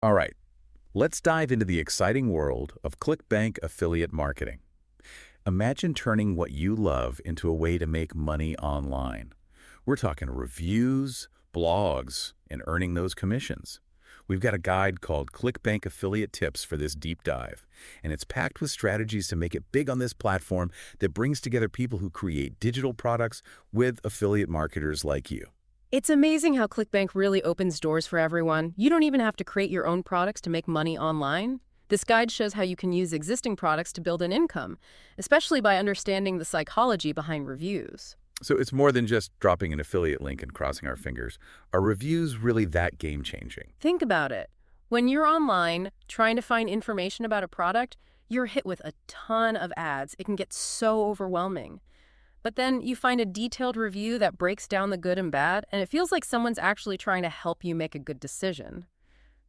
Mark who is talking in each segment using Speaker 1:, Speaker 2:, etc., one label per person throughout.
Speaker 1: All right, let's dive into the exciting world of ClickBank affiliate marketing. Imagine turning what you love into a way to make money online. We're talking reviews, blogs, and earning those commissions. We've got a guide called ClickBank Affiliate Tips for this deep dive, and it's packed with strategies to make it big on this platform that brings together people who create digital products with affiliate marketers like you.
Speaker 2: It's amazing how ClickBank really opens doors for everyone. You don't even have to create your own products to make money online. This guide shows how you can use existing products to build an income, especially by understanding the psychology behind reviews.
Speaker 1: So it's more than just dropping an affiliate link and crossing our fingers. Are reviews really that game-changing?
Speaker 2: Think about it. When you're online trying to find information about a product, you're hit with a ton of ads. It can get so overwhelming. But then you find a detailed review that breaks down the good and bad, and it feels like someone's actually trying to help you make a good decision.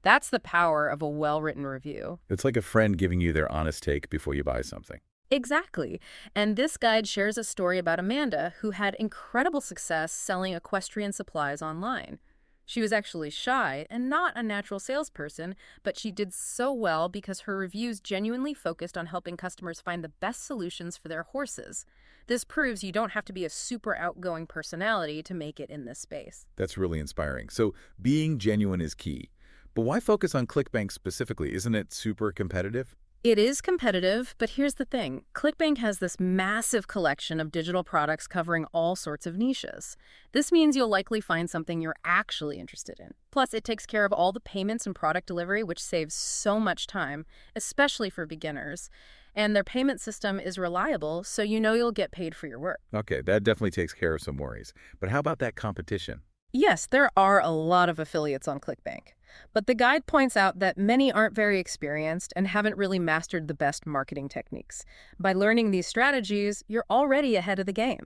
Speaker 2: That's the power of a well-written review.
Speaker 1: It's like a friend giving you their honest take before you buy something.
Speaker 2: Exactly. And this guide shares a story about Amanda, who had incredible success selling equestrian supplies online. She was actually shy and not a natural salesperson, but she did so well because her reviews genuinely focused on helping customers find the best solutions for their horses. This proves you don't have to be a super outgoing personality to make it in this space.
Speaker 1: That's really inspiring. So being genuine is key. But why focus on ClickBank specifically? Isn't it super competitive?
Speaker 2: It is competitive, but here's the thing. ClickBank has this massive collection of digital products covering all sorts of niches. This means you'll likely find something you're actually interested in. Plus, it takes care of all the payments and product delivery, which saves so much time, especially for beginners. And their payment system is reliable, so you know you'll get paid for your work.
Speaker 1: Okay, that definitely takes care of some worries. But how about that competition?
Speaker 2: Yes, there are a lot of affiliates on ClickBank, but the guide points out that many aren't very experienced and haven't really mastered the best marketing techniques. By learning these strategies, you're already ahead of the game.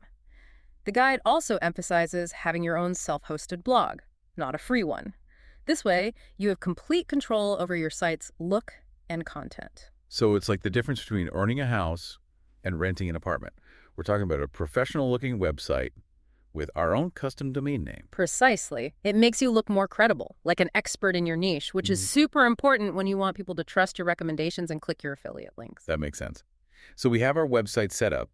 Speaker 2: The guide also emphasizes having your own self-hosted blog, not a free one. This way, you have complete control over your site's look and content.
Speaker 1: So it's like the difference between owning a house and renting an apartment. We're talking about a professional-looking website with our own custom domain name.
Speaker 2: Precisely. It makes you look more credible, like an expert in your niche, which is super important when you want people to trust your recommendations and click your affiliate links.
Speaker 1: That makes sense. So we have our website set up.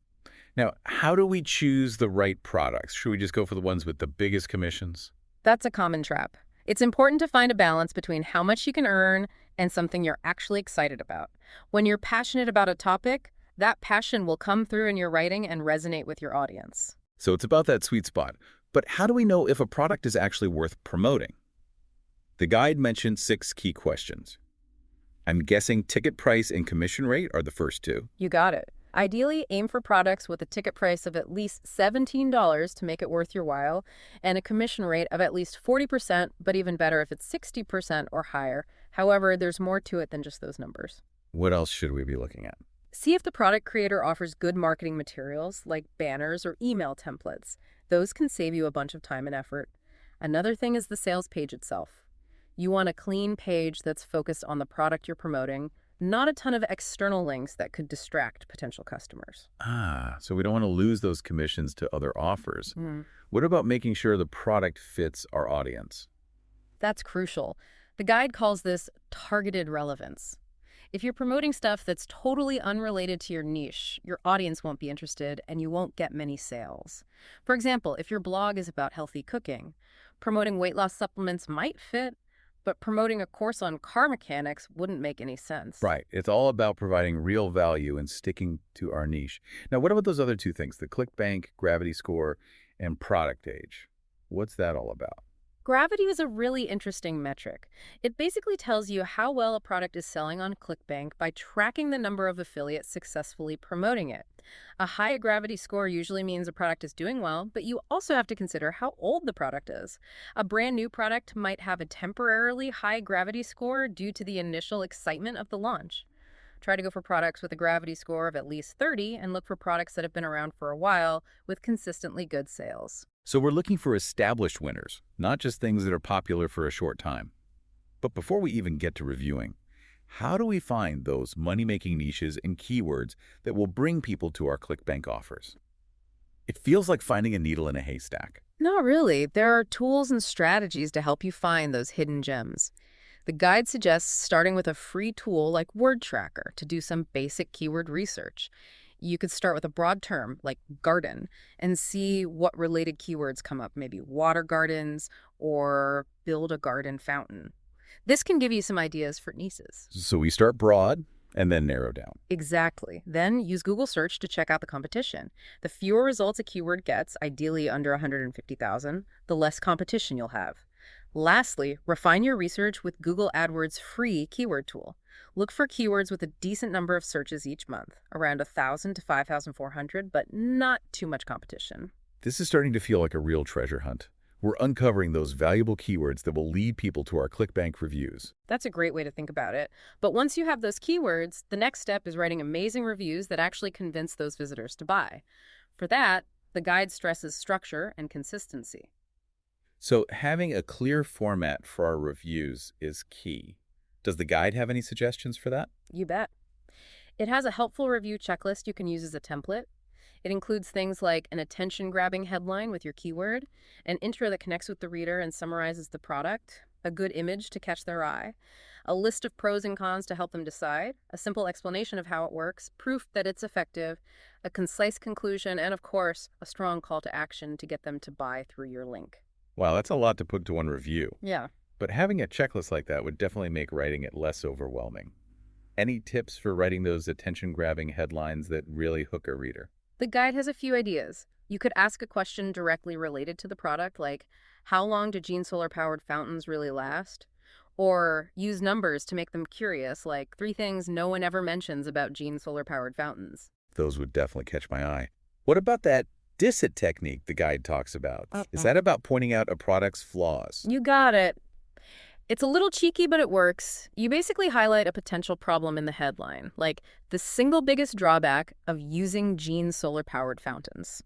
Speaker 1: Now, how do we choose the right products? Should we just go for the ones with the biggest commissions?
Speaker 2: That's a common trap. It's important to find a balance between how much you can earn and something you're actually excited about. When you're passionate about a topic, that passion will come through in your writing and resonate with your audience.
Speaker 1: So it's about that sweet spot. But how do we know if a product is actually worth promoting? The guide mentioned 6 key questions. I'm guessing ticket price and commission rate are the first 2.
Speaker 2: You got it. Ideally, aim for products with a ticket price of at least $17 to make it worth your while, and a commission rate of at least 40%, but even better if it's 60% or higher. However, there's more to it than just those numbers.
Speaker 1: What else should we be looking at?
Speaker 2: See if the product creator offers good marketing materials like banners or email templates. Those can save you a bunch of time and effort. Another thing is the sales page itself. You want a clean page that's focused on the product you're promoting, not a ton of external links that could distract potential customers.
Speaker 1: So we don't want to lose those commissions to other offers. What about making sure the product fits our audience?
Speaker 2: That's crucial. The guide calls this targeted relevance. If you're promoting stuff that's totally unrelated to your niche, your audience won't be interested and you won't get many sales. For example, if your blog is about healthy cooking, promoting weight loss supplements might fit, but promoting a course on car mechanics wouldn't make any sense.
Speaker 1: Right. It's all about providing real value and sticking to our niche. Now, what about those other 2 things, the ClickBank, Gravity Score, and product age? What's that all about?
Speaker 2: Gravity is a really interesting metric. It basically tells you how well a product is selling on ClickBank by tracking the number of affiliates successfully promoting it. A high gravity score usually means a product is doing well, but you also have to consider how old the product is. A brand new product might have a temporarily high gravity score due to the initial excitement of the launch. Try to go for products with a gravity score of at least 30 and look for products that have been around for a while with consistently good sales.
Speaker 1: So we're looking for established winners, not just things that are popular for a short time. But before we even get to reviewing, how do we find those money-making niches and keywords that will bring people to our ClickBank offers? It feels like finding a needle in a haystack.
Speaker 2: Not really. There are tools and strategies to help you find those hidden gems. The guide suggests starting with a free tool like Word Tracker to do some basic keyword research. You could start with a broad term like garden and see what related keywords come up, maybe water gardens or build a garden fountain. This can give you some ideas for niches.
Speaker 1: So we start broad and then narrow down.
Speaker 2: Exactly. Then use Google Search to check out the competition. The fewer results a keyword gets, ideally under 150,000, the less competition you'll have. Lastly, refine your research with Google AdWords' free keyword tool. Look for keywords with a decent number of searches each month, around 1,000 to 5,400, but not too much competition.
Speaker 1: This is starting to feel like a real treasure hunt. We're uncovering those valuable keywords that will lead people to our ClickBank reviews.
Speaker 2: That's a great way to think about it. But once you have those keywords, the next step is writing amazing reviews that actually convince those visitors to buy. For that, the guide stresses structure and consistency.
Speaker 1: So having a clear format for our reviews is key. Does the guide have any suggestions for that?
Speaker 2: You bet. It has a helpful review checklist you can use as a template. It includes things like an attention-grabbing headline with your keyword, an intro that connects with the reader and summarizes the product, a good image to catch their eye, a list of pros and cons to help them decide, a simple explanation of how it works, proof that it's effective, a concise conclusion, and of course, a strong call to action to get them to buy through your link.
Speaker 1: Wow, that's a lot to put to one review.
Speaker 2: Yeah.
Speaker 1: But having a checklist like that would definitely make writing it less overwhelming. Any tips for writing those attention-grabbing headlines that really hook a reader?
Speaker 2: The guide has a few ideas. You could ask a question directly related to the product, like, how long do Gene solar-powered fountains really last? Or use numbers to make them curious, like 3 things no one ever mentions about Gene solar-powered fountains.
Speaker 1: Those would definitely catch my eye. What about that DISIT technique the guide talks about? Is that about pointing out a product's flaws?
Speaker 2: You got it. It's a little cheeky, but it works. You basically highlight a potential problem in the headline, like the single biggest drawback of using Gene solar-powered fountains.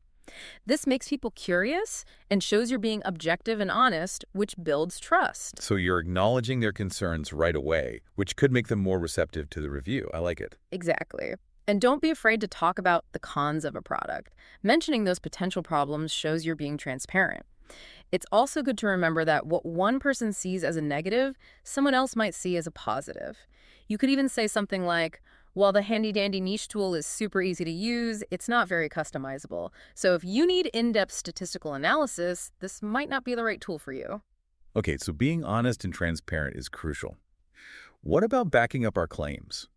Speaker 2: This makes people curious and shows you're being objective and honest, which builds trust.
Speaker 1: So you're acknowledging their concerns right away, which could make them more receptive to the review. I like it.
Speaker 2: Exactly. And don't be afraid to talk about the cons of a product. Mentioning those potential problems shows you're being transparent. It's also good to remember that what one person sees as a negative, someone else might see as a positive. You could even say something like, while the handy-dandy niche tool is super easy to use, it's not very customizable. So if you need in-depth statistical analysis, this might not be the right tool for you.
Speaker 1: Okay, so being honest and transparent is crucial. What about backing up our claims?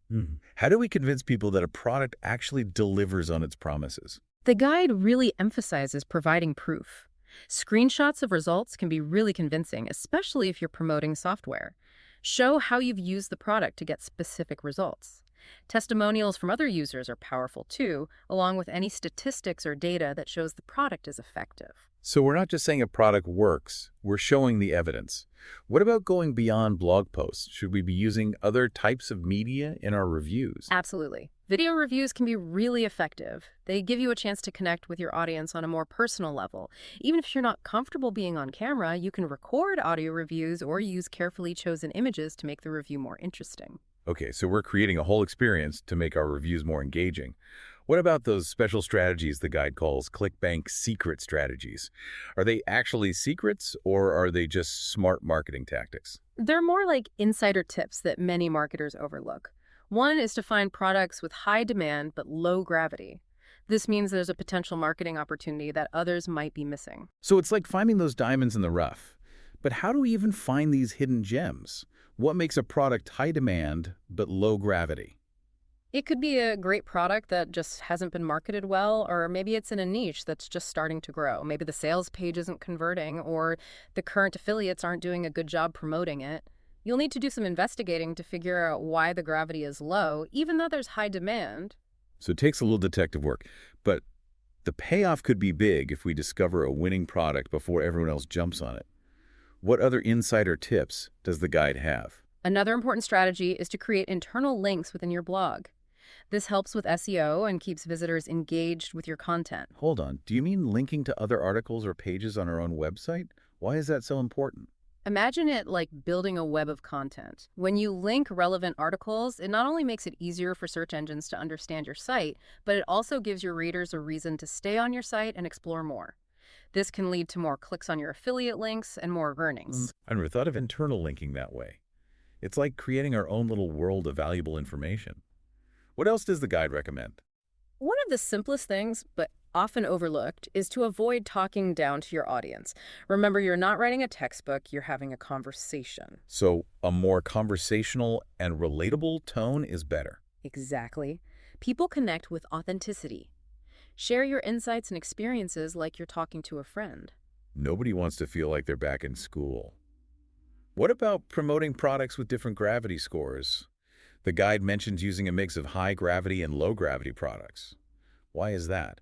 Speaker 1: How do we convince people that a product actually delivers on its promises?
Speaker 2: The guide really emphasizes providing proof. Screenshots of results can be really convincing, especially if you're promoting software. Show how you've used the product to get specific results. Testimonials from other users are powerful too, along with any statistics or data that shows the product is effective.
Speaker 1: So we're not just saying a product works, we're showing the evidence. What about going beyond blog posts? Should we be using other types of media in our reviews?
Speaker 2: Absolutely. Video reviews can be really effective. They give you a chance to connect with your audience on a more personal level. Even if you're not comfortable being on camera, you can record audio reviews or use carefully chosen images to make the review more interesting.
Speaker 1: Okay, so we're creating a whole experience to make our reviews more engaging. What about those special strategies the guide calls ClickBank secret strategies? Are they actually secrets or are they just smart marketing tactics?
Speaker 2: They're more like insider tips that many marketers overlook. One is to find products with high demand but low gravity. This means there's a potential marketing opportunity that others might be missing.
Speaker 1: So it's like finding those diamonds in the rough. But how do we even find these hidden gems? What makes a product high demand but low gravity?
Speaker 2: It could be a great product that just hasn't been marketed well, or maybe it's in a niche that's just starting to grow. Maybe the sales page isn't converting, or the current affiliates aren't doing a good job promoting it. You'll need to do some investigating to figure out why the gravity is low, even though there's high demand.
Speaker 1: So it takes a little detective work, but the payoff could be big if we discover a winning product before everyone else jumps on it. What other insider tips does the guide have?
Speaker 2: Another important strategy is to create internal links within your blog. This helps with SEO and keeps visitors engaged with your content.
Speaker 1: Hold on, do you mean linking to other articles or pages on our own website? Why is that so important?
Speaker 2: Imagine it like building a web of content. When you link relevant articles, it not only makes it easier for search engines to understand your site, but it also gives your readers a reason to stay on your site and explore more. This can lead to more clicks on your affiliate links and more earnings.
Speaker 1: I never thought of internal linking that way. It's like creating our own little world of valuable information. What else does the guide recommend?
Speaker 2: One of the simplest things, but often overlooked, is to avoid talking down to your audience. Remember, you're not writing a textbook, you're having a conversation.
Speaker 1: So a more conversational and relatable tone is better.
Speaker 2: Exactly. People connect with authenticity. Share your insights and experiences like you're talking to a friend.
Speaker 1: Nobody wants to feel like they're back in school. What about promoting products with different gravity scores? The guide mentions using a mix of high gravity and low gravity products. Why is that?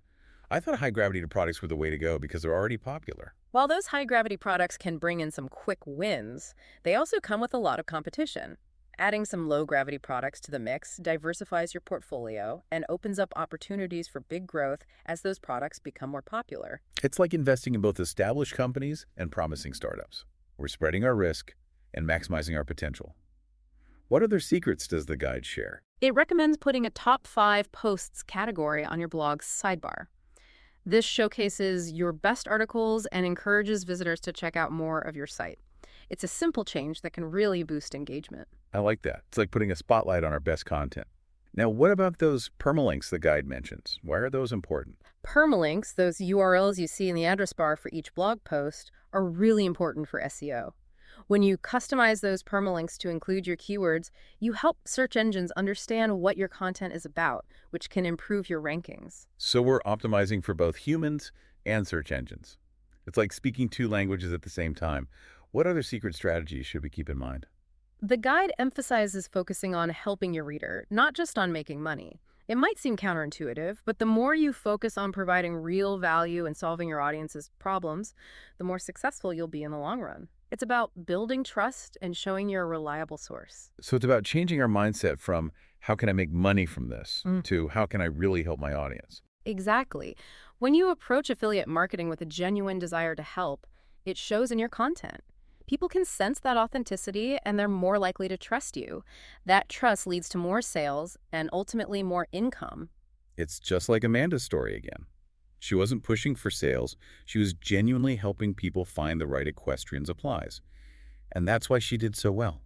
Speaker 1: I thought high gravity products were the way to go because they're already popular.
Speaker 2: While those high gravity products can bring in some quick wins, they also come with a lot of competition. Adding some low gravity products to the mix diversifies your portfolio and opens up opportunities for big growth as those products become more popular.
Speaker 1: It's like investing in both established companies and promising startups. We're spreading our risk and maximizing our potential. What other secrets does the guide share?
Speaker 2: It recommends putting a top 5 posts category on your blog's sidebar. This showcases your best articles and encourages visitors to check out more of your site. It's a simple change that can really boost engagement.
Speaker 1: I like that. It's like putting a spotlight on our best content. Now, what about those permalinks the guide mentions? Why are those important?
Speaker 2: Permalinks, those URLs you see in the address bar for each blog post, are really important for SEO. When you customize those permalinks to include your keywords, you help search engines understand what your content is about, which can improve your rankings.
Speaker 1: So we're optimizing for both humans and search engines. It's like speaking two languages at the same time. What other secret strategies should we keep in mind?
Speaker 2: The guide emphasizes focusing on helping your reader, not just on making money. It might seem counterintuitive, but the more you focus on providing real value and solving your audience's problems, the more successful you'll be in the long run. It's about building trust and showing you're a reliable source.
Speaker 1: So it's about changing our mindset from how can I make money from this to how can I really help my audience?
Speaker 2: Exactly. When you approach affiliate marketing with a genuine desire to help, it shows in your content. People can sense that authenticity and they're more likely to trust you. That trust leads to more sales and ultimately more income.
Speaker 1: It's just like Amanda's story again. She wasn't pushing for sales. She was genuinely helping people find the right equestrian supplies. And that's why she did so well.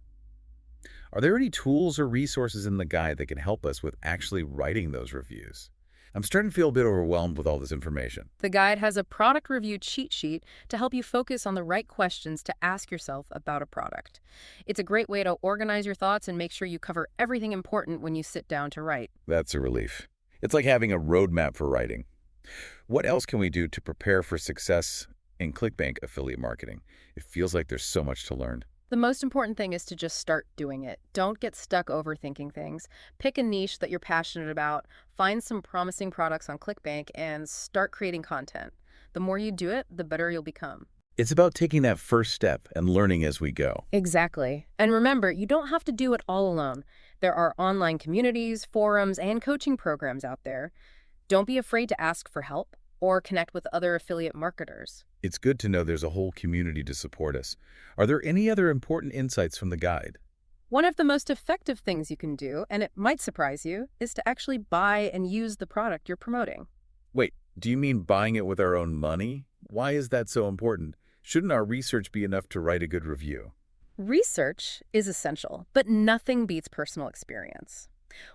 Speaker 1: Are there any tools or resources in the guide that can help us with actually writing those reviews? I'm starting to feel a bit overwhelmed with all this information.
Speaker 2: The guide has a product review cheat sheet to help you focus on the right questions to ask yourself about a product. It's a great way to organize your thoughts and make sure you cover everything important when you sit down to write.
Speaker 1: That's a relief. It's like having a roadmap for writing. What else can we do to prepare for success in ClickBank affiliate marketing? It feels like there's so much to learn.
Speaker 2: The most important thing is to just start doing it. Don't get stuck overthinking things. Pick a niche that you're passionate about, find some promising products on ClickBank, and start creating content. The more you do it, the better you'll become.
Speaker 1: It's about taking that first step and learning as we go.
Speaker 2: Exactly. And remember, you don't have to do it all alone. There are online communities, forums, and coaching programs out there. Don't be afraid to ask for help or connect with other affiliate marketers.
Speaker 1: It's good to know there's a whole community to support us. Are there any other important insights from the guide?
Speaker 2: One of the most effective things you can do, and it might surprise you, is to actually buy and use the product you're promoting.
Speaker 1: Wait, do you mean buying it with our own money? Why is that so important? Shouldn't our research be enough to write a good review?
Speaker 2: Research is essential, but nothing beats personal experience.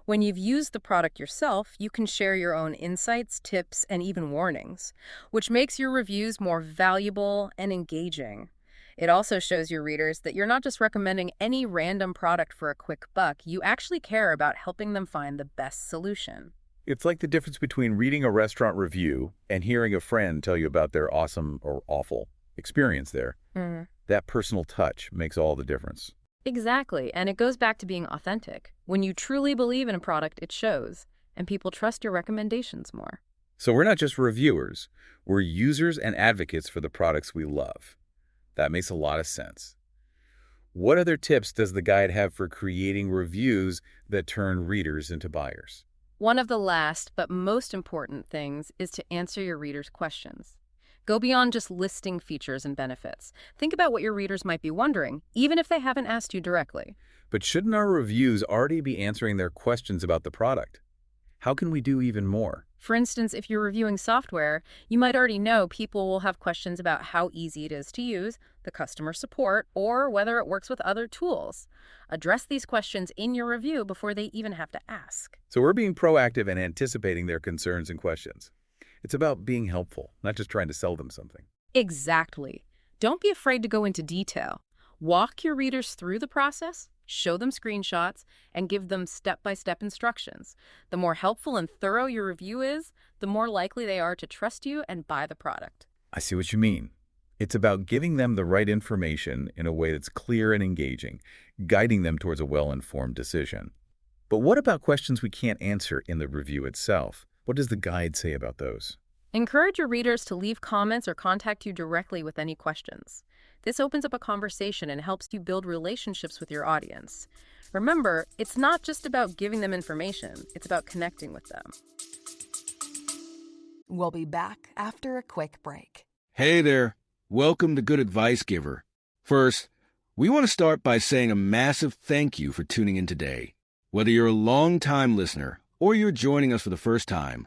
Speaker 2: When you've used the product yourself, you can share your own insights, tips, and even warnings, which makes your reviews more valuable and engaging. It also shows your readers that you're not just recommending any random product for a quick buck, you actually care about helping them find the best solution.
Speaker 1: It's like the difference between reading a restaurant review and hearing a friend tell you about their awesome or awful experience there. That personal touch makes all the difference.
Speaker 2: Exactly, and it goes back to being authentic. When you truly believe in a product, it shows, and people trust your recommendations more.
Speaker 1: So we're not just reviewers, we're users and advocates for the products we love. That makes a lot of sense. What other tips does the guide have for creating reviews that turn readers into buyers?
Speaker 2: One of the last but most important things is to answer your readers' questions. Go beyond just listing features and benefits. Think about what your readers might be wondering, even if they haven't asked you directly.
Speaker 1: But shouldn't our reviews already be answering their questions about the product? How can we do even more?
Speaker 2: For instance, if you're reviewing software, you might already know people will have questions about how easy it is to use, the customer support, or whether it works with other tools. Address these questions in your review before they even have to ask.
Speaker 1: So we're being proactive and anticipating their concerns and questions. It's about being helpful, not just trying to sell them something.
Speaker 2: Exactly. Don't be afraid to go into detail. Walk your readers through the process, show them screenshots, and give them step-by-step instructions. The more helpful and thorough your review is, the more likely they are to trust you and buy the product.
Speaker 1: I see what you mean. It's about giving them the right information in a way that's clear and engaging, guiding them towards a well-informed decision. But what about questions we can't answer in the review itself? What does the guide say about those?
Speaker 2: Encourage your readers to leave comments or contact you directly with any questions. This opens up a conversation and helps you build relationships with your audience. Remember, it's not just about giving them information, it's about connecting with them.
Speaker 3: We'll be back after a quick break.
Speaker 4: Hey there. Welcome to Good Advice Giver. First, we want to start by saying a massive thank you for tuning in today. Whether you're a long-time listener or you're joining us for the first time,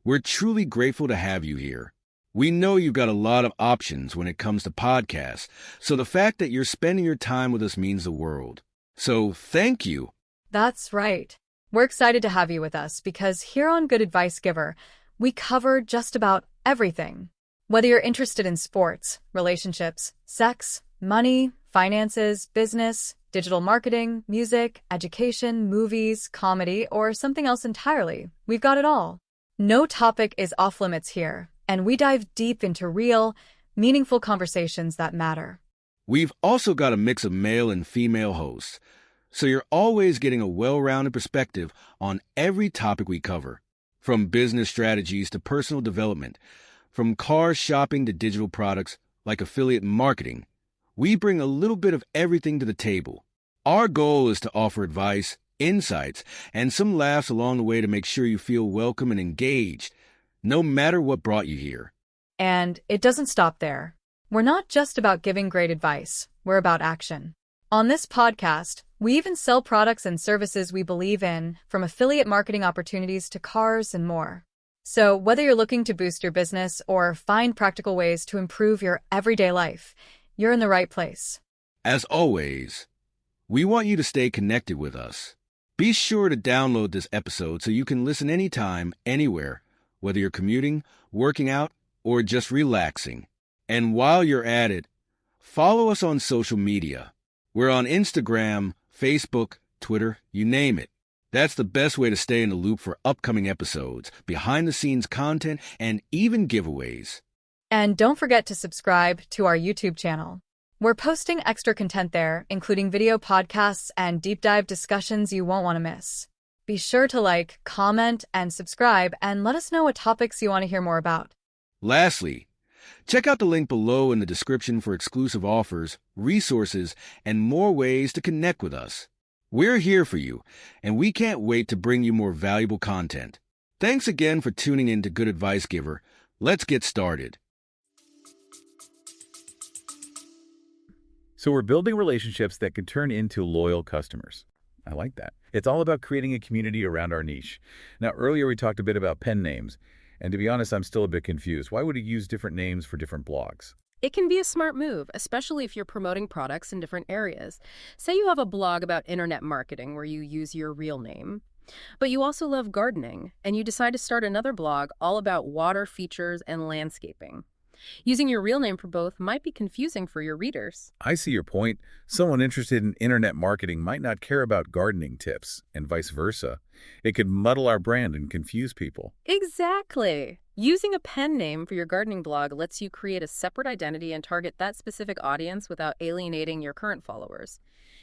Speaker 4: we're truly grateful to have you here. We know you've got a lot of options when it comes to podcasts, so the fact that you're spending your time with us means the world. So thank you.
Speaker 5: That's right. We're excited to have you with us because here on Good Advice Giver, we cover just about everything. Whether you're interested in sports, relationships, sex, money, finances, business, digital marketing, music, education, movies, comedy, or something else entirely, we've got it all. No topic is off limits here, and we dive deep into real, meaningful conversations that matter.
Speaker 4: We've also got a mix of male and female hosts, so you're always getting a well-rounded perspective on every topic we cover, from business strategies to personal development, from car shopping to digital products like affiliate marketing. We bring a little bit of everything to the table. Our goal is to offer advice, insights, and some laughs along the way to make sure you feel welcome and engaged, no matter what brought you here.
Speaker 5: And it doesn't stop there. We're not just about giving great advice, we're about action. On this podcast, we even sell products and services we believe in, from affiliate marketing opportunities to cars and more. So whether you're looking to boost your business or find practical ways to improve your everyday life, you're in the right place.
Speaker 4: As always, we want you to stay connected with us. Be sure to download this episode so you can listen anytime, anywhere, whether you're commuting, working out, or just relaxing. And while you're at it, follow us on social media. We're on Instagram, Facebook, Twitter, you name it. That's the best way to stay in the loop for upcoming episodes, behind-the-scenes content, and even giveaways.
Speaker 5: And don't forget to subscribe to our YouTube channel. We're posting extra content there, including video podcasts and deep dive discussions you won't want to miss. Be sure to like, comment, and subscribe, and let us know what topics you want to hear more about.
Speaker 4: Lastly, check out the link below in the description for exclusive offers, resources, and more ways to connect with us. We're here for you, and we can't wait to bring you more valuable content. Thanks again for tuning in to Good Advice Giver. Let's get started.
Speaker 1: So we're building relationships that can turn into loyal customers. I like that. It's all about creating a community around our niche. Now, earlier we talked a bit about pen names, and to be honest, I'm still a bit confused. Why would you use different names for different blogs?
Speaker 2: It can be a smart move, especially if you're promoting products in different areas. Say you have a blog about internet marketing where you use your real name, but you also love gardening, and you decide to start another blog all about water features and landscaping. Using your real name for both might be confusing for your readers.
Speaker 1: I see your point. Someone interested in internet marketing might not care about gardening tips, and vice versa. It could muddle our brand and confuse people.
Speaker 2: Exactly. Using a pen name for your gardening blog lets you create a separate identity and target that specific audience without alienating your current followers.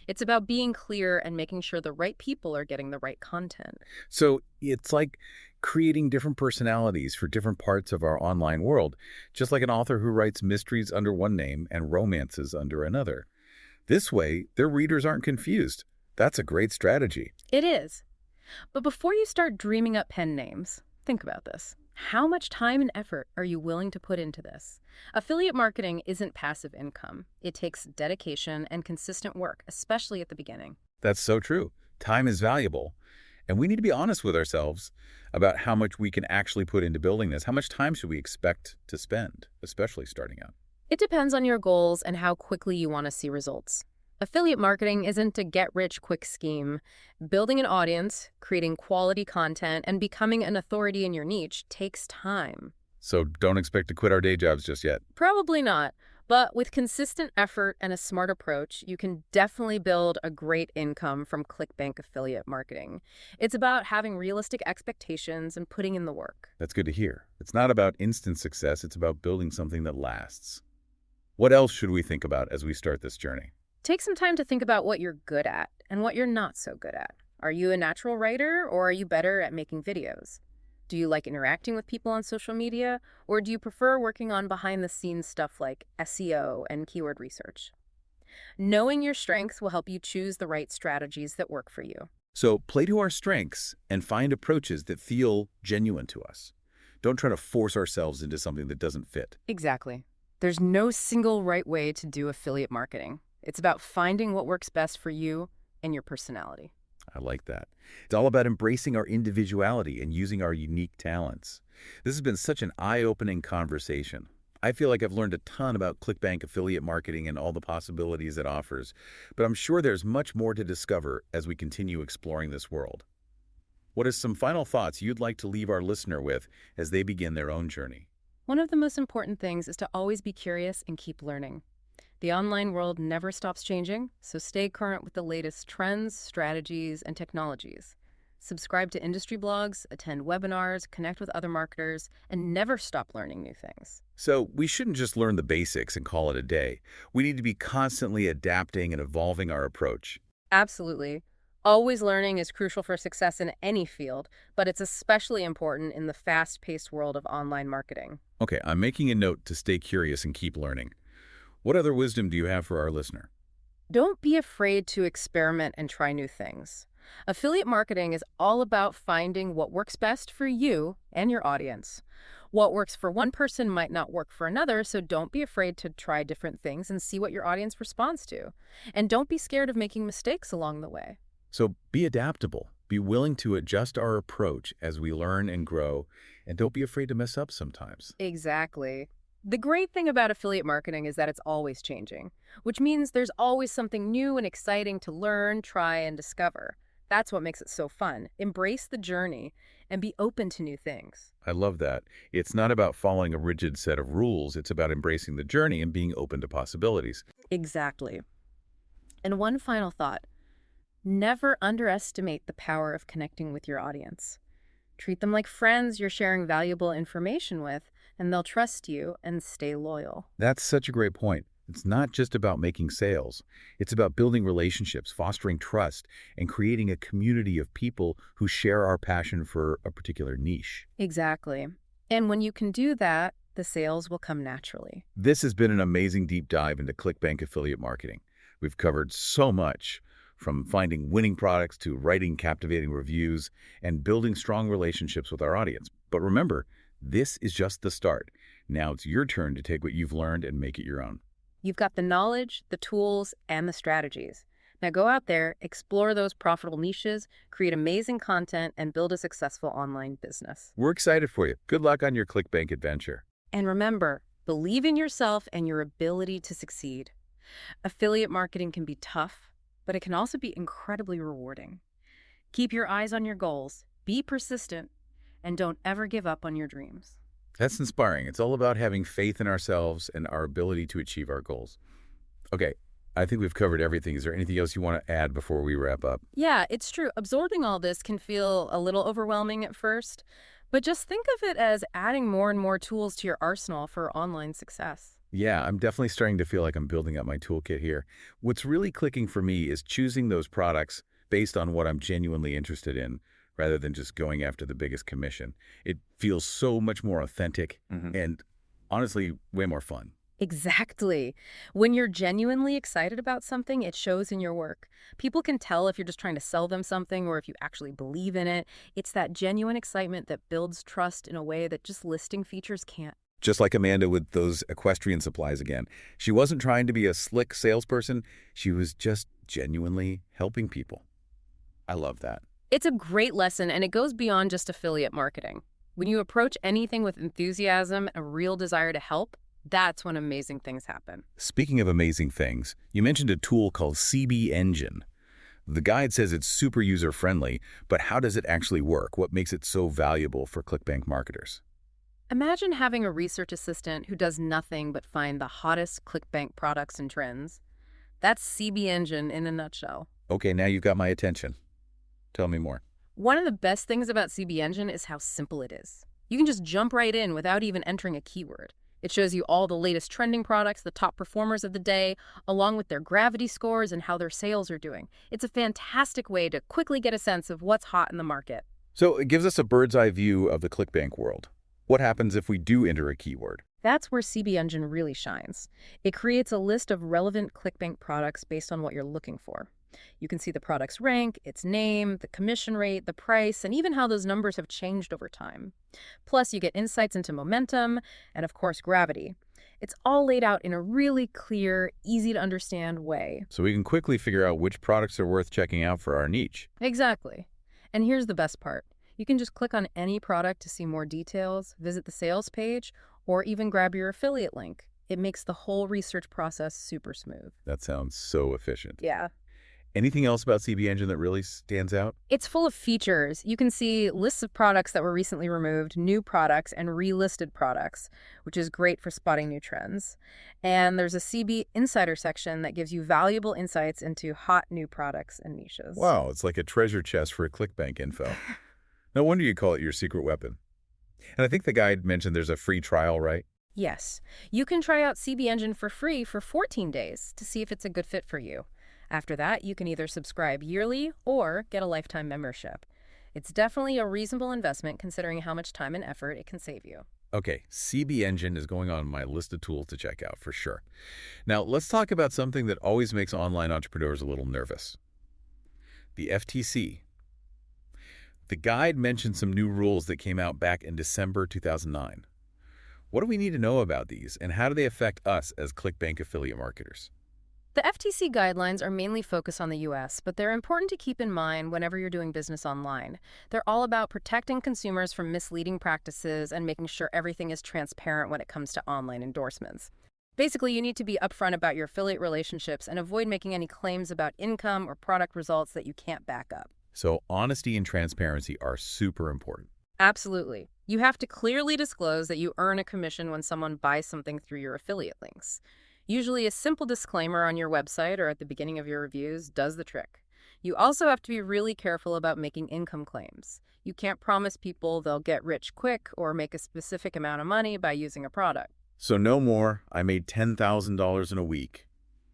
Speaker 2: It's about being clear and making sure the right people are getting the right content.
Speaker 1: So it's like creating different personalities for different parts of our online world, just like an author who writes mysteries under one name and romances under another. This way, their readers aren't confused. That's a great strategy.
Speaker 2: It is. But before you start dreaming up pen names, think about this. How much time and effort are you willing to put into this? Affiliate marketing isn't passive income. It takes dedication and consistent work, especially at the beginning.
Speaker 1: That's so true. Time is valuable. And we need to be honest with ourselves about how much we can actually put into building this. How much time should we expect to spend, especially starting out?
Speaker 2: It depends on your goals and how quickly you want to see results. Affiliate marketing isn't a get-rich-quick scheme. Building an audience, creating quality content, and becoming an authority in your niche takes time.
Speaker 1: So don't expect to quit our day jobs just yet.
Speaker 2: Probably not, but with consistent effort and a smart approach, you can definitely build a great income from ClickBank affiliate marketing. It's about having realistic expectations and putting in the work.
Speaker 1: That's good to hear. It's not about instant success. It's about building something that lasts. What else should we think about as we start this journey?
Speaker 2: Take some time to think about what you're good at and what you're not so good at. Are you a natural writer, or are you better at making videos? Do you like interacting with people on social media, or do you prefer working on behind-the-scenes stuff like SEO and keyword research? Knowing your strengths will help you choose the right strategies that work for you.
Speaker 1: So play to our strengths and find approaches that feel genuine to us. Don't try to force ourselves into something that doesn't fit.
Speaker 2: Exactly. There's no single right way to do affiliate marketing. It's about finding what works best for you and your personality.
Speaker 1: I like that. It's all about embracing our individuality and using our unique talents. This has been such an eye-opening conversation. I feel like I've learned a ton about ClickBank affiliate marketing and all the possibilities it offers, but I'm sure there's much more to discover as we continue exploring this world. What are some final thoughts you'd like to leave our listener with as they begin their own journey?
Speaker 2: One of the most important things is to always be curious and keep learning. The online world never stops changing, so stay current with the latest trends, strategies, and technologies. Subscribe to industry blogs, attend webinars, connect with other marketers, and never stop learning new things.
Speaker 1: So we shouldn't just learn the basics and call it a day. We need to be constantly adapting and evolving our approach.
Speaker 2: Absolutely. Always learning is crucial for success in any field, but it's especially important in the fast-paced world of online marketing.
Speaker 1: Okay, I'm making a note to stay curious and keep learning. What other wisdom do you have for our listener?
Speaker 2: Don't be afraid to experiment and try new things. Affiliate marketing is all about finding what works best for you and your audience. What works for one person might not work for another, so don't be afraid to try different things and see what your audience responds to. And don't be scared of making mistakes along the way.
Speaker 1: So be adaptable. Be willing to adjust our approach as we learn and grow, and don't be afraid to mess up sometimes.
Speaker 2: Exactly. The great thing about affiliate marketing is that it's always changing, which means there's always something new and exciting to learn, try, and discover. That's what makes it so fun. Embrace the journey and be open to new things.
Speaker 1: I love that. It's not about following a rigid set of rules. It's about embracing the journey and being open to possibilities.
Speaker 2: Exactly. And one final thought. Never underestimate the power of connecting with your audience. Treat them like friends you're sharing valuable information with, and they'll trust you and stay loyal.
Speaker 1: That's such a great point. It's not just about making sales. It's about building relationships, fostering trust, and creating a community of people who share our passion for a particular niche.
Speaker 2: Exactly. And when you can do that, the sales will come naturally.
Speaker 1: This has been an amazing deep dive into ClickBank affiliate marketing. We've covered so much, from finding winning products to writing captivating reviews and building strong relationships with our audience. But remember, this is just the start. Now it's your turn to take what you've learned and make it your own.
Speaker 2: You've got the knowledge, the tools, and the strategies. Now go out there, explore those profitable niches, create amazing content, and build a successful online business.
Speaker 1: We're excited for you. Good luck on your ClickBank adventure.
Speaker 2: And remember, believe in yourself and your ability to succeed. Affiliate marketing can be tough, but it can also be incredibly rewarding. Keep your eyes on your goals, be persistent, and don't ever give up on your dreams.
Speaker 1: That's inspiring. It's all about having faith in ourselves and our ability to achieve our goals. Okay, I think we've covered everything. Is there anything else you want to add before we wrap up?
Speaker 2: Yeah, it's true. Absorbing all this can feel a little overwhelming at first, but just think of it as adding more and more tools to your arsenal for online success.
Speaker 1: Yeah, I'm definitely starting to feel like I'm building up my toolkit here. What's really clicking for me is choosing those products based on what I'm genuinely interested in, rather than just going after the biggest commission. It feels so much more authentic and honestly way more fun.
Speaker 2: Exactly. When you're genuinely excited about something, it shows in your work. People can tell if you're just trying to sell them something or if you actually believe in it. It's that genuine excitement that builds trust in a way that just listing features can't.
Speaker 1: Just like Amanda with those equestrian supplies again. She wasn't trying to be a slick salesperson. She was just genuinely helping people. I love that.
Speaker 2: It's a great lesson, and it goes beyond just affiliate marketing. When you approach anything with enthusiasm, a real desire to help, that's when amazing things happen.
Speaker 1: Speaking of amazing things, you mentioned a tool called CB Engine. The guide says it's super user-friendly, but how does it actually work? What makes it so valuable for ClickBank marketers?
Speaker 2: Imagine having a research assistant who does nothing but find the hottest ClickBank products and trends. That's CB Engine in a nutshell.
Speaker 1: Okay, now you've got my attention. Tell me more.
Speaker 2: One of the best things about CB Engine is how simple it is. You can just jump right in without even entering a keyword. It shows you all the latest trending products, the top performers of the day, along with their gravity scores and how their sales are doing. It's a fantastic way to quickly get a sense of what's hot in the market.
Speaker 1: So it gives us a bird's eye view of the ClickBank world. What happens if we do enter a keyword?
Speaker 2: That's where CB Engine really shines. It creates a list of relevant ClickBank products based on what you're looking for. You can see the product's rank, its name, the commission rate, the price, and even how those numbers have changed over time. Plus, you get insights into momentum and, of course, gravity. It's all laid out in a really clear, easy-to-understand way.
Speaker 1: So we can quickly figure out which products are worth checking out for our niche.
Speaker 2: Exactly. And here's the best part. You can just click on any product to see more details, visit the sales page, or even grab your affiliate link. It makes the whole research process super smooth.
Speaker 1: That sounds so efficient.
Speaker 2: Yeah.
Speaker 1: Anything else about CB Engine that really stands out?
Speaker 2: It's full of features. You can see lists of products that were recently removed, new products, and relisted products, which is great for spotting new trends. And there's a CB Insider section that gives you valuable insights into hot new products and niches.
Speaker 1: Wow, it's like a treasure chest for ClickBank info. No wonder you call it your secret weapon. And I think the guide mentioned there's a free trial, right?
Speaker 2: Yes. You can try out CB Engine for free for 14 days to see if it's a good fit for you. After that, you can either subscribe yearly or get a lifetime membership. It's definitely a reasonable investment considering how much time and effort it can save you.
Speaker 1: Okay, CB Engine is going on my list of tools to check out for sure. Now, let's talk about something that always makes online entrepreneurs a little nervous. The FTC. The guide mentioned some new rules that came out back in December 2009. What do we need to know about these, and how do they affect us as ClickBank affiliate marketers?
Speaker 2: The FTC guidelines are mainly focused on the U.S., but they're important to keep in mind whenever you're doing business online. They're all about protecting consumers from misleading practices and making sure everything is transparent when it comes to online endorsements. Basically, you need to be upfront about your affiliate relationships and avoid making any claims about income or product results that you can't back up.
Speaker 1: So honesty and transparency are super important.
Speaker 2: Absolutely. You have to clearly disclose that you earn a commission when someone buys something through your affiliate links. Usually a simple disclaimer on your website or at the beginning of your reviews does the trick. You also have to be really careful about making income claims. You can't promise people they'll get rich quick or make a specific amount of money by using a product.
Speaker 1: So no more, I made $10,000 in a week.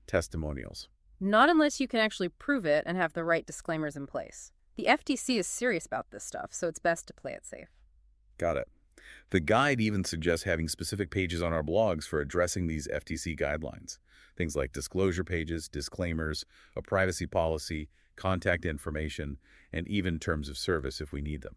Speaker 1: Testimonials.
Speaker 2: Not unless you can actually prove it and have the right disclaimers in place. The FTC is serious about this stuff, so it's best to play it safe.
Speaker 1: Got it. The guide even suggests having specific pages on our blogs for addressing these FTC guidelines. Things like disclosure pages, disclaimers, a privacy policy, contact information, and even terms of service if we need them.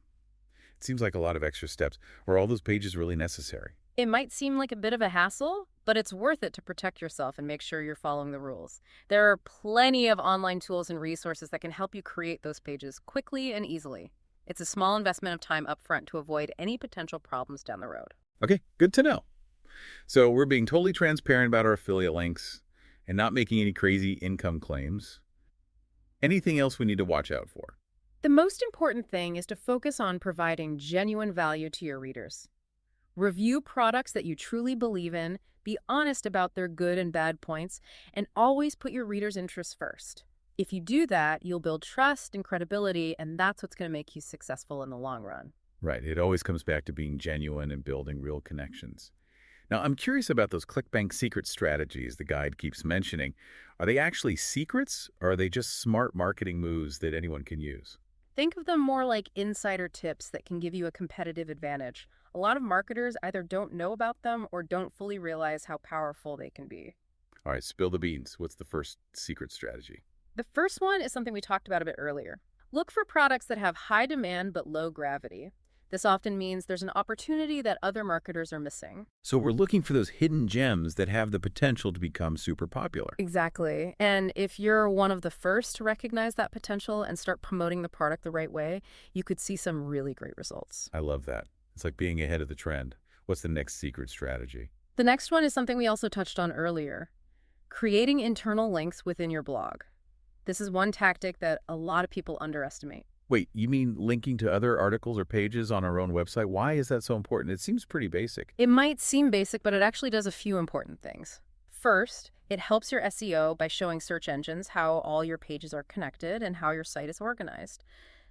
Speaker 1: It seems like a lot of extra steps. Are all those pages really necessary?
Speaker 2: It might seem like a bit of a hassle, but it's worth it to protect yourself and make sure you're following the rules. There are plenty of online tools and resources that can help you create those pages quickly and easily. It's a small investment of time up front to avoid any potential problems down the road.
Speaker 1: Okay, good to know. So we're being totally transparent about our affiliate links and not making any crazy income claims. Anything else we need to watch out for?
Speaker 2: The most important thing is to focus on providing genuine value to your readers. Review products that you truly believe in, be honest about their good and bad points, and always put your readers' interests first. If you do that, you'll build trust and credibility, and that's what's going to make you successful in the long run.
Speaker 1: Right, it always comes back to being genuine and building real connections. Now, I'm curious about those ClickBank secret strategies the guide keeps mentioning. Are they actually secrets, or are they just smart marketing moves that anyone can use?
Speaker 2: Think of them more like insider tips that can give you a competitive advantage. A lot of marketers either don't know about them or don't fully realize how powerful they can be.
Speaker 1: All right, spill the beans. What's the first secret strategy?
Speaker 2: The first one is something we talked about a bit earlier. Look for products that have high demand but low gravity. This often means there's an opportunity that other marketers are missing.
Speaker 1: So we're looking for those hidden gems that have the potential to become super popular.
Speaker 2: Exactly. And if you're one of the first to recognize that potential and start promoting the product the right way, you could see some really great results.
Speaker 1: I love that. It's like being ahead of the trend. What's the next secret strategy?
Speaker 2: The next one is something we also touched on earlier, creating internal links within your blog. This is one tactic that a lot of people underestimate.
Speaker 1: Wait, you mean linking to other articles or pages on our own website? Why is that so important? It seems pretty basic.
Speaker 2: It might seem basic, but it actually does a few important things. First, it helps your SEO by showing search engines how all your pages are connected and how your site is organized.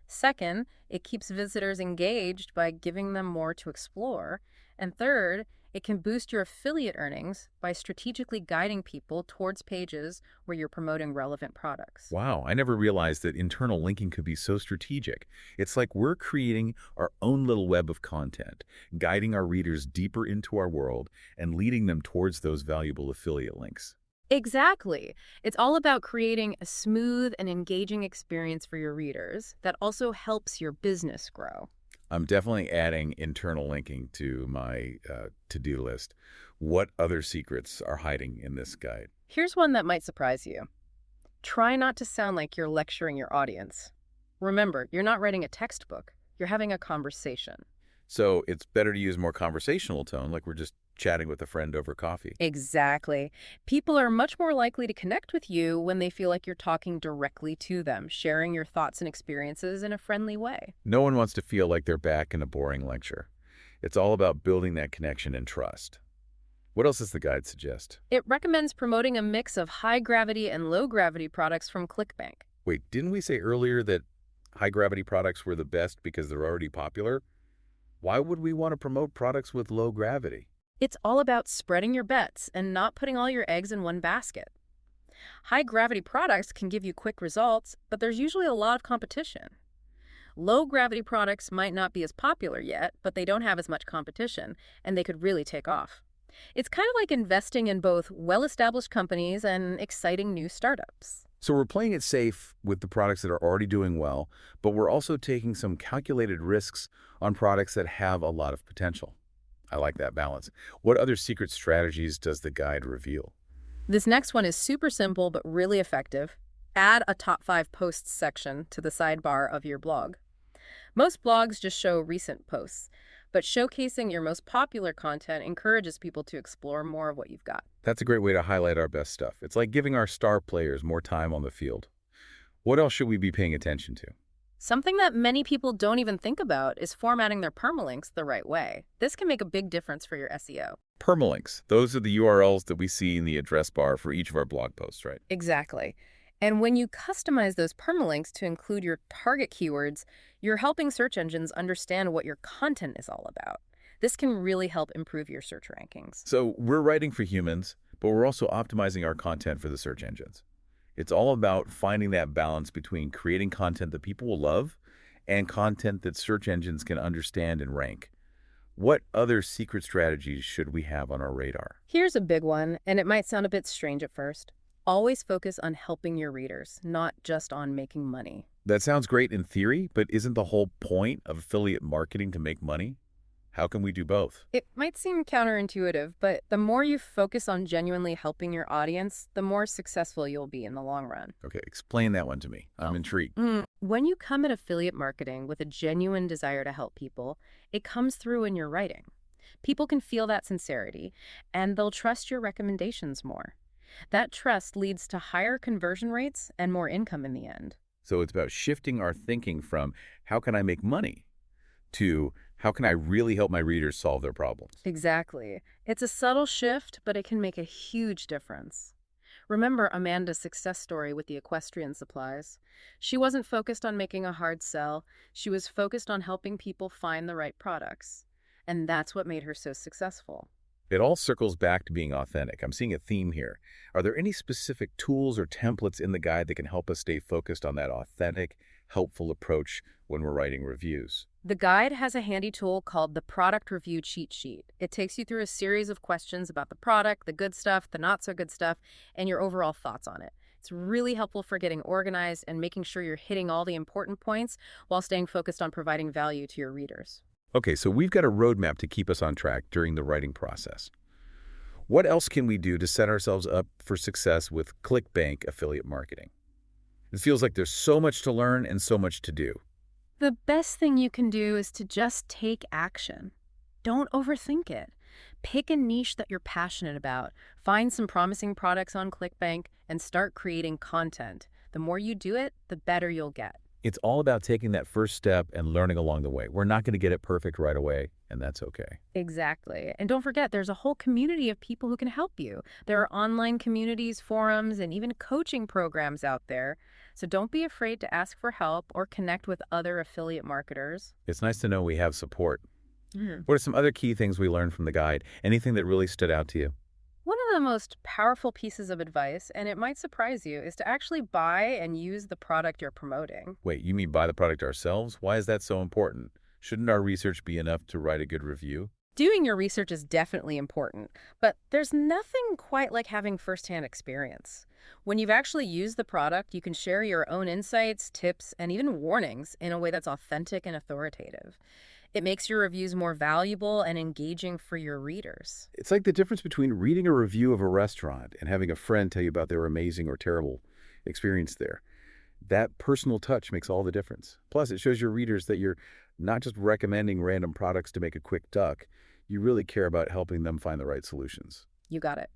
Speaker 2: Second, it keeps visitors engaged by giving them more to explore. And third, it can boost your affiliate earnings by strategically guiding people towards pages where you're promoting relevant products.
Speaker 1: Wow, I never realized that internal linking could be so strategic. It's like we're creating our own little web of content, guiding our readers deeper into our world and leading them towards those valuable affiliate links.
Speaker 2: Exactly. It's all about creating a smooth and engaging experience for your readers that also helps your business grow.
Speaker 1: I'm definitely adding internal linking to my to-do list. What other secrets are hiding in this guide?
Speaker 2: Here's one that might surprise you. Try not to sound like you're lecturing your audience. Remember, you're not writing a textbook. You're having a conversation.
Speaker 1: So it's better to use more conversational tone, like we're just chatting with a friend over coffee.
Speaker 2: Exactly. People are much more likely to connect with you when they feel like you're talking directly to them, sharing your thoughts and experiences in a friendly way.
Speaker 1: No one wants to feel like they're back in a boring lecture. It's all about building that connection and trust. What else does the guide suggest?
Speaker 2: It recommends promoting a mix of high-gravity and low-gravity products from ClickBank.
Speaker 1: Wait, didn't we say earlier that high-gravity products were the best because they're already popular? Why would we want to promote products with low gravity?
Speaker 2: It's all about spreading your bets and not putting all your eggs in one basket. High-gravity products can give you quick results, but there's usually a lot of competition. Low-gravity products might not be as popular yet, but they don't have as much competition, and they could really take off. It's kind of like investing in both well-established companies and exciting new startups.
Speaker 1: So we're playing it safe with the products that are already doing well, but we're also taking some calculated risks on products that have a lot of potential. I like that balance. What other secret strategies does the guide reveal?
Speaker 2: This next one is super simple but really effective. Add a top 5 posts section to the sidebar of your blog. Most blogs just show recent posts, but showcasing your most popular content encourages people to explore more of what you've got.
Speaker 1: That's a great way to highlight our best stuff. It's like giving our star players more time on the field. What else should we be paying attention to?
Speaker 2: Something that many people don't even think about is formatting their permalinks the right way. This can make a big difference for your SEO.
Speaker 1: Permalinks. Those are the URLs that we see in the address bar for each of our blog posts, right?
Speaker 2: Exactly. And when you customize those permalinks to include your target keywords, you're helping search engines understand what your content is all about. This can really help improve your search rankings.
Speaker 1: So we're writing for humans, but we're also optimizing our content for the search engines. It's all about finding that balance between creating content that people will love and content that search engines can understand and rank. What other secret strategies should we have on our radar?
Speaker 2: Here's a big one, and it might sound a bit strange at first. Always focus on helping your readers, not just on making money.
Speaker 1: That sounds great in theory, but isn't the whole point of affiliate marketing to make money? How can we do both?
Speaker 2: It might seem counterintuitive, but the more you focus on genuinely helping your audience, the more successful you'll be in the long run.
Speaker 1: Okay, explain that one to me. I'm intrigued.
Speaker 2: When you come at affiliate marketing with a genuine desire to help people, it comes through in your writing. People can feel that sincerity, and they'll trust your recommendations more. That trust leads to higher conversion rates and more income in the end.
Speaker 1: So it's about shifting our thinking from how can I make money to how can I really help my readers solve their problems?
Speaker 2: Exactly. It's a subtle shift, but it can make a huge difference. Remember Amanda's success story with the equestrian supplies. She wasn't focused on making a hard sell. She was focused on helping people find the right products. And that's what made her so successful.
Speaker 1: It all circles back to being authentic. I'm seeing a theme here. Are there any specific tools or templates in the guide that can help us stay focused on that authentic, helpful approach when we're writing reviews?
Speaker 2: The guide has a handy tool called the Product Review Cheat Sheet. It takes you through a series of questions about the product, the good stuff, the not so good stuff, and your overall thoughts on it. It's really helpful for getting organized and making sure you're hitting all the important points while staying focused on providing value to your readers.
Speaker 1: Okay, so we've got a roadmap to keep us on track during the writing process. What else can we do to set ourselves up for success with ClickBank affiliate marketing? It feels like there's so much to learn and so much to do.
Speaker 2: The best thing you can do is to just take action. Don't overthink it. Pick a niche that you're passionate about. Find some promising products on ClickBank and start creating content. The more you do it, the better you'll get.
Speaker 1: It's all about taking that first step and learning along the way. We're not going to get it perfect right away, and that's okay.
Speaker 2: Exactly. And don't forget, there's a whole community of people who can help you. There are online communities, forums, and even coaching programs out there. So don't be afraid to ask for help or connect with other affiliate marketers.
Speaker 1: It's nice to know we have support.
Speaker 2: Mhm.
Speaker 1: What are some other key things we learned from the guide? Anything that really stood out to you?
Speaker 2: One of the most powerful pieces of advice, and it might surprise you, is to actually buy and use the product you're promoting.
Speaker 1: Wait, you mean buy the product ourselves? Why is that so important? Shouldn't our research be enough to write a good review?
Speaker 2: Doing your research is definitely important, but there's nothing quite like having firsthand experience. When you've actually used the product, you can share your own insights, tips, and even warnings in a way that's authentic and authoritative. It makes your reviews more valuable and engaging for your readers.
Speaker 1: It's like the difference between reading a review of a restaurant and having a friend tell you about their amazing or terrible experience there. That personal touch makes all the difference. Plus, it shows your readers that you're not just recommending random products to make a quick buck. You really care about helping them find the right solutions.
Speaker 2: You got it.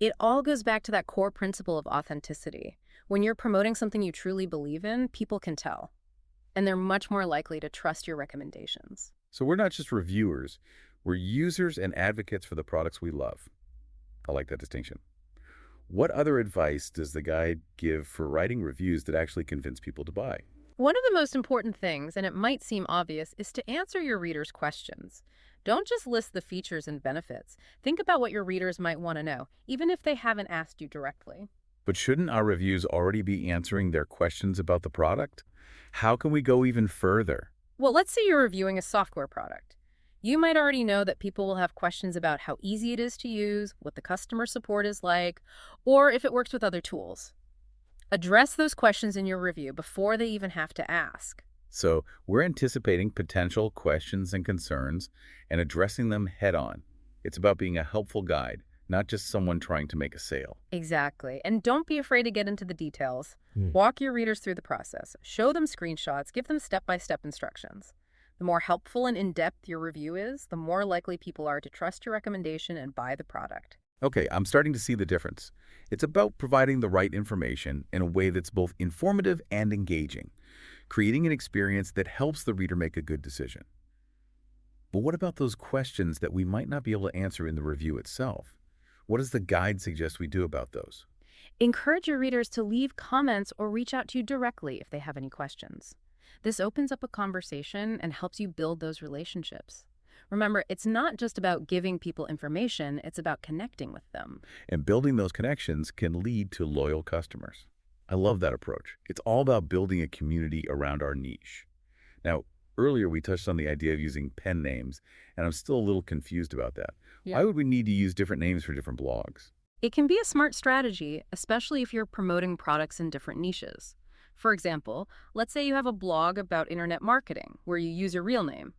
Speaker 2: It all goes back to that core principle of authenticity. When you're promoting something you truly believe in, people can tell. And they're much more likely to trust your recommendations.
Speaker 1: So we're not just reviewers. We're users and advocates for the products we love. I like that distinction. What other advice does the guide give for writing reviews that actually convince people to buy?
Speaker 2: One of the most important things, and it might seem obvious, is to answer your readers' questions. Don't just list the features and benefits. Think about what your readers might want to know, even if they haven't asked you directly.
Speaker 1: But shouldn't our reviews already be answering their questions about the product? How can we go even further?
Speaker 2: Well, let's say you're reviewing a software product. You might already know that people will have questions about how easy it is to use, what the customer support is like, or if it works with other tools. Address those questions in your review before they even have to ask.
Speaker 1: So we're anticipating potential questions and concerns and addressing them head on. It's about being a helpful guide, not just someone trying to make a sale.
Speaker 2: Exactly. And don't be afraid to get into the details. Walk your readers through the process. Show them screenshots. Give them step-by-step instructions. The more helpful and in-depth your review is, the more likely people are to trust your recommendation and buy the product.
Speaker 1: Okay, I'm starting to see the difference. It's about providing the right information in a way that's both informative and engaging, creating an experience that helps the reader make a good decision. But what about those questions that we might not be able to answer in the review itself? What does the guide suggest we do about those?
Speaker 2: Encourage your readers to leave comments or reach out to you directly if they have any questions. This opens up a conversation and helps you build those relationships. Remember, it's not just about giving people information, it's about connecting with them.
Speaker 1: And building those connections can lead to loyal customers. I love that approach. It's all about building a community around our niche. Now, earlier we touched on the idea of using pen names, and I'm still a little confused about that.
Speaker 2: Yeah.
Speaker 1: Why would we need to use different names for different blogs?
Speaker 2: It can be a smart strategy, especially if you're promoting products in different niches. For example, let's say you have a blog about internet marketing where you use your real name,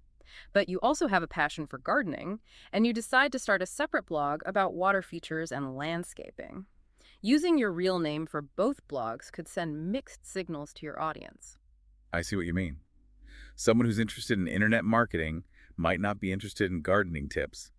Speaker 2: but you also have a passion for gardening, and you decide to start a separate blog about water features and landscaping. Using your real name for both blogs could send mixed signals to your audience.
Speaker 1: I see what you mean. Someone who's interested in internet marketing might not be interested in gardening tips,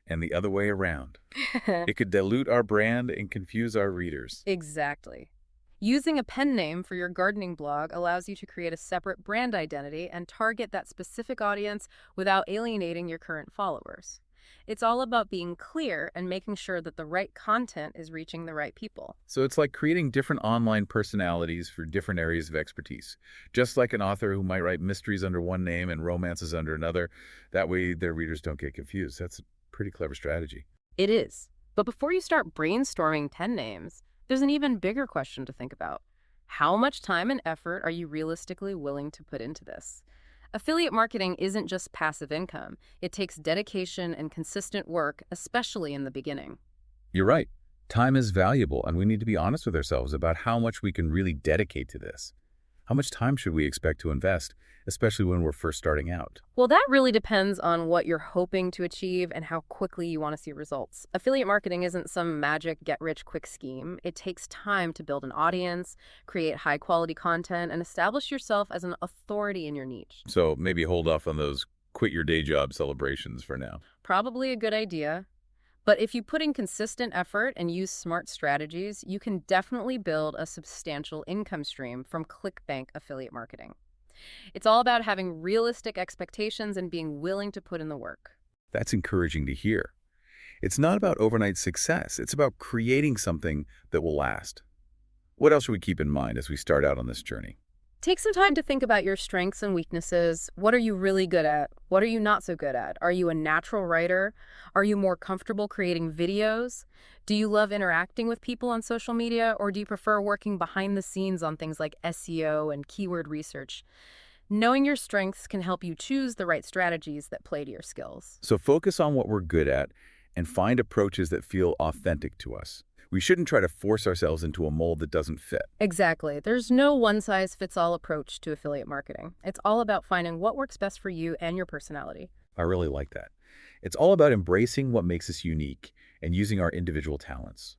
Speaker 1: and the other way around. It could dilute our brand and confuse our readers.
Speaker 2: Exactly. Using a pen name for your gardening blog allows you to create a separate brand identity and target that specific audience without alienating your current followers. It's all about being clear and making sure that the right content is reaching the right people.
Speaker 1: So it's like creating different online personalities for different areas of expertise. Just like an author who might write mysteries under one name and romances under another. That way their readers don't get confused. That's a pretty clever strategy.
Speaker 2: It is. But before you start brainstorming pen names, there's an even bigger question to think about. How much time and effort are you realistically willing to put into this? Affiliate marketing isn't just passive income. It takes dedication and consistent work, especially in the beginning.
Speaker 1: You're right. Time is valuable, and we need to be honest with ourselves about how much we can really dedicate to this. How much time should we expect to invest, especially when we're first starting out?
Speaker 2: Well, that really depends on what you're hoping to achieve and how quickly you want to see results. Affiliate marketing isn't some magic get-rich-quick scheme. It takes time to build an audience, create high-quality content, and establish yourself as an authority in your niche.
Speaker 1: So maybe hold off on those quit your day job celebrations for now.
Speaker 2: Probably a good idea. But if you put in consistent effort and use smart strategies, you can definitely build a substantial income stream from ClickBank affiliate marketing. It's all about having realistic expectations and being willing to put in the work.
Speaker 1: That's encouraging to hear. It's not about overnight success. It's about creating something that will last. What else should we keep in mind as we start out on this journey?
Speaker 2: Take some time to think about your strengths and weaknesses. What are you really good at? What are you not so good at? Are you a natural writer? Are you more comfortable creating videos? Do you love interacting with people on social media, or do you prefer working behind the scenes on things like SEO and keyword research? Knowing your strengths can help you choose the right strategies that play to your skills.
Speaker 1: So focus on what we're good at and find approaches that feel authentic to us. We shouldn't try to force ourselves into a mold that doesn't fit.
Speaker 2: Exactly. There's no one-size-fits-all approach to affiliate marketing. It's all about finding what works best for you and your personality.
Speaker 1: I really like that. It's all about embracing what makes us unique and using our individual talents.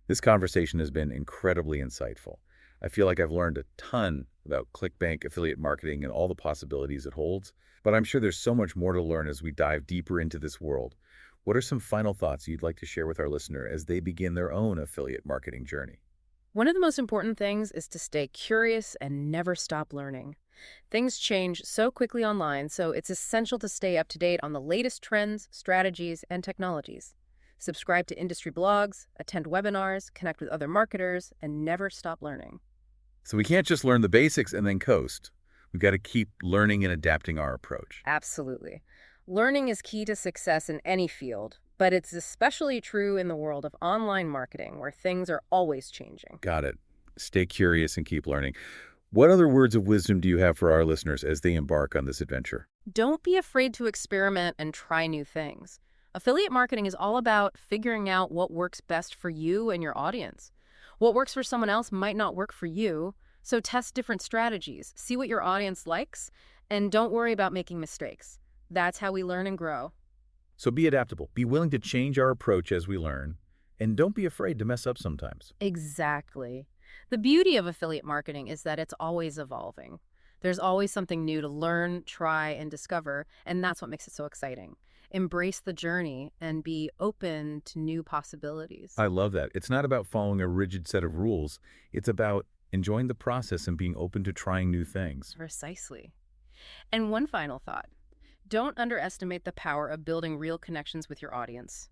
Speaker 1: This conversation has been incredibly insightful. I feel like I've learned a ton about ClickBank affiliate marketing and all the possibilities it holds, but I'm sure there's so much more to learn as we dive deeper into this world. What are some final thoughts you'd like to share with our listener as they begin their own affiliate marketing journey?
Speaker 2: One of the most important things is to stay curious and never stop learning. Things change so quickly online, so it's essential to stay up to date on the latest trends, strategies, and technologies. Subscribe to industry blogs, attend webinars, connect with other marketers, and never stop learning.
Speaker 1: So we can't just learn the basics and then coast. We've got to keep learning and adapting our approach.
Speaker 2: Absolutely. Learning is key to success in any field, but it's especially true in the world of online marketing, where things are always changing.
Speaker 1: Got it. Stay curious and keep learning. What other words of wisdom do you have for our listeners as they embark on this adventure?
Speaker 2: Don't be afraid to experiment and try new things. Affiliate marketing is all about figuring out what works best for you and your audience. What works for someone else might not work for you, so test different strategies, see what your audience likes, and don't worry about making mistakes. That's how we learn and grow.
Speaker 1: So be adaptable. Be willing to change our approach as we learn, and don't be afraid to mess up sometimes.
Speaker 2: Exactly. The beauty of affiliate marketing is that it's always evolving. There's always something new to learn, try, and discover, and that's what makes it so exciting. Embrace the journey and be open to new possibilities.
Speaker 1: I love that. It's not about following a rigid set of rules. It's about enjoying the process and being open to trying new things.
Speaker 2: Precisely. And one final thought. Don't underestimate the power of building real connections with your audience.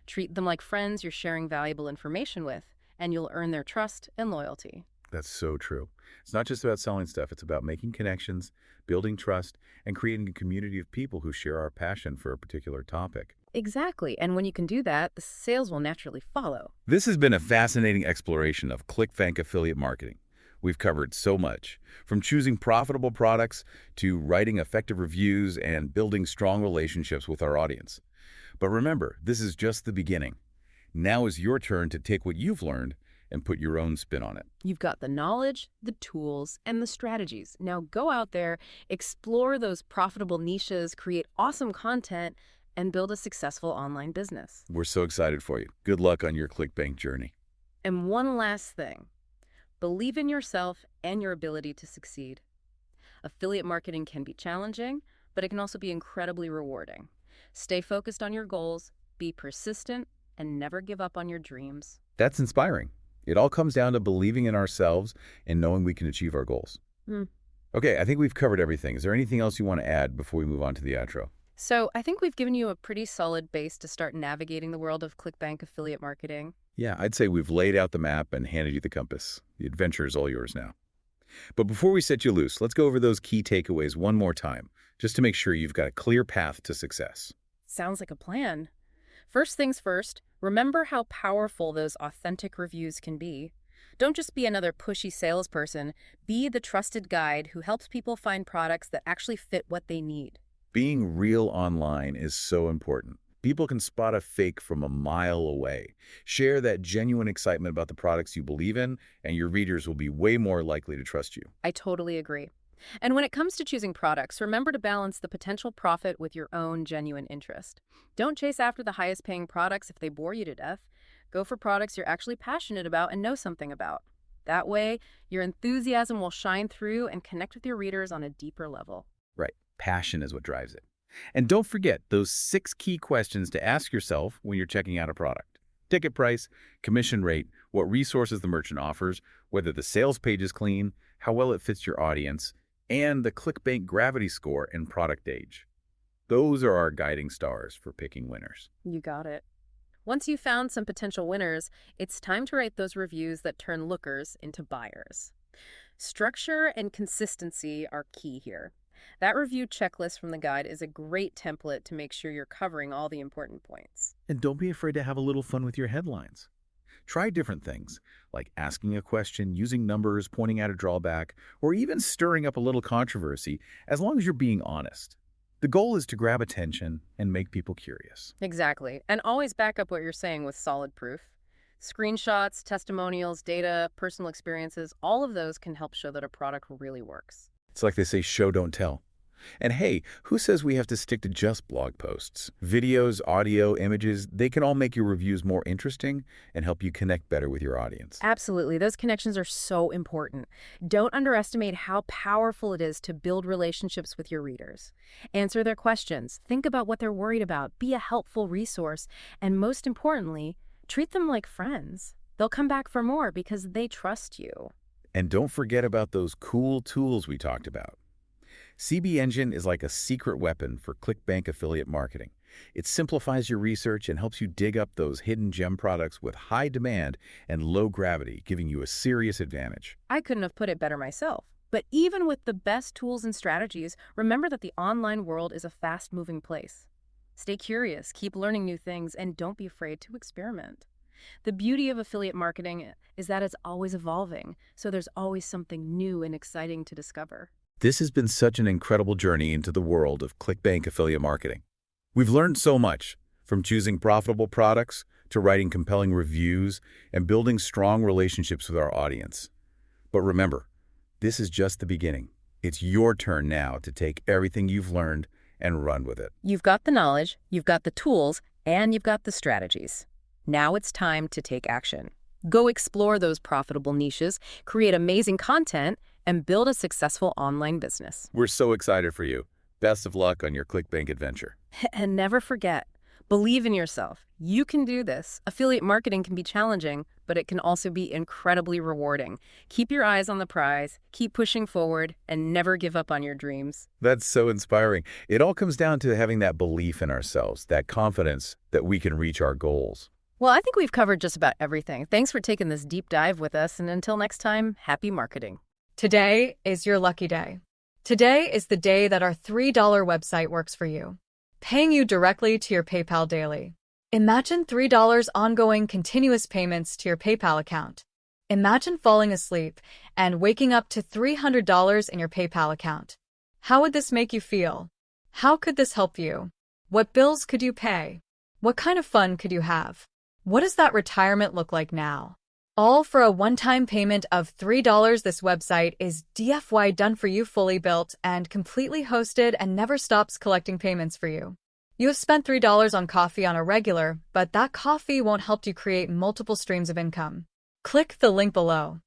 Speaker 2: Treat them like friends you're sharing valuable information with, and you'll earn their trust and loyalty.
Speaker 1: That's so true. It's not just about selling stuff. It's about making connections, building trust, and creating a community of people who share our passion for a particular topic.
Speaker 2: Exactly. And when you can do that, the sales will naturally follow.
Speaker 1: This has been a fascinating exploration of ClickBank affiliate marketing. We've covered so much, from choosing profitable products to writing effective reviews and building strong relationships with our audience. But remember, this is just the beginning. Now is your turn to take what you've learned and put your own spin on it.
Speaker 2: You've got the knowledge, the tools, and the strategies. Now go out there, explore those profitable niches, create awesome content, and build a successful online business.
Speaker 1: We're so excited for you. Good luck on your ClickBank journey.
Speaker 2: And one last thing. Believe in yourself and your ability to succeed. Affiliate marketing can be challenging, but it can also be incredibly rewarding. Stay focused on your goals, be persistent, and never give up on your dreams.
Speaker 1: That's inspiring. It all comes down to believing in ourselves and knowing we can achieve our goals. Okay, I think we've covered everything. Is there anything else you want to add before we move on to the outro?
Speaker 2: So I think we've given you a pretty solid base to start navigating the world of ClickBank affiliate marketing.
Speaker 1: Yeah, I'd say we've laid out the map and handed you the compass. The adventure is all yours now. But before we set you loose, let's go over those key takeaways one more time, just to make sure you've got a clear path to success.
Speaker 2: Sounds like a plan. First things first, remember how powerful those authentic reviews can be. Don't just be another pushy salesperson. Be the trusted guide who helps people find products that actually fit what they need.
Speaker 1: Being real online is so important. People can spot a fake from a mile away. Share that genuine excitement about the products you believe in, and your readers will be way more likely to trust you.
Speaker 2: I totally agree. And when it comes to choosing products, remember to balance the potential profit with your own genuine interest. Don't chase after the highest paying products if they bore you to death. Go for products you're actually passionate about and know something about. That way, your enthusiasm will shine through and connect with your readers on a deeper level.
Speaker 1: Right. Passion is what drives it. And don't forget those 6 key questions to ask yourself when you're checking out a product. Ticket price, commission rate, what resources the merchant offers, whether the sales page is clean, how well it fits your audience, and the ClickBank gravity score and product age. Those are our guiding stars for picking winners.
Speaker 2: You got it. Once you've found some potential winners, it's time to write those reviews that turn lookers into buyers. Structure and consistency are key here. That review checklist from the guide is a great template to make sure you're covering all the important points.
Speaker 1: And don't be afraid to have a little fun with your headlines. Try different things, like asking a question, using numbers, pointing out a drawback, or even stirring up a little controversy, as long as you're being honest. The goal is to grab attention and make people curious.
Speaker 2: Exactly. And always back up what you're saying with solid proof. Screenshots, testimonials, data, personal experiences, all of those can help show that a product really works.
Speaker 1: It's like they say, show, don't tell. And hey, who says we have to stick to just blog posts? Videos, audio, images, they can all make your reviews more interesting and help you connect better with your audience.
Speaker 2: Absolutely. Those connections are so important. Don't underestimate how powerful it is to build relationships with your readers. Answer their questions. Think about what they're worried about. Be a helpful resource. And most importantly, treat them like friends. They'll come back for more because they trust you.
Speaker 1: And don't forget about those cool tools we talked about. CB Engine is like a secret weapon for ClickBank affiliate marketing. It simplifies your research and helps you dig up those hidden gem products with high demand and low gravity, giving you a serious advantage.
Speaker 2: I couldn't have put it better myself. But even with the best tools and strategies, remember that the online world is a fast-moving place. Stay curious, keep learning new things, and don't be afraid to experiment. The beauty of affiliate marketing is that it's always evolving, so there's always something new and exciting to discover.
Speaker 1: This has been such an incredible journey into the world of ClickBank affiliate marketing. We've learned so much, from choosing profitable products to writing compelling reviews and building strong relationships with our audience. But remember, this is just the beginning. It's your turn now to take everything you've learned and run with it.
Speaker 2: You've got the knowledge, you've got the tools, and you've got the strategies. Now it's time to take action. Go explore those profitable niches, create amazing content, and build a successful online business.
Speaker 1: We're so excited for you. Best of luck on your ClickBank adventure.
Speaker 2: And never forget, believe in yourself. You can do this. Affiliate marketing can be challenging, but it can also be incredibly rewarding. Keep your eyes on the prize, keep pushing forward, and never give up on your dreams.
Speaker 1: That's so inspiring. It all comes down to having that belief in ourselves, that confidence that we can reach our goals.
Speaker 2: Well, I think we've covered just about everything. Thanks for taking this deep dive with us, and until next time, happy marketing.
Speaker 5: Today is your lucky day. Today is the day that our $3 website works for you, paying you directly to your PayPal daily. Imagine $3 ongoing continuous payments to your PayPal account. Imagine falling asleep and waking up to $300 in your PayPal account. How would this make you feel? How could this help you? What bills could you pay? What kind of fun could you have? What does that retirement look like now? All for a one-time payment of $3. This website is DFY done for you, fully built and completely hosted, and never stops collecting payments for you. You have spent $3 on coffee on a regular, but that coffee won't help you create multiple streams of income. Click the link below.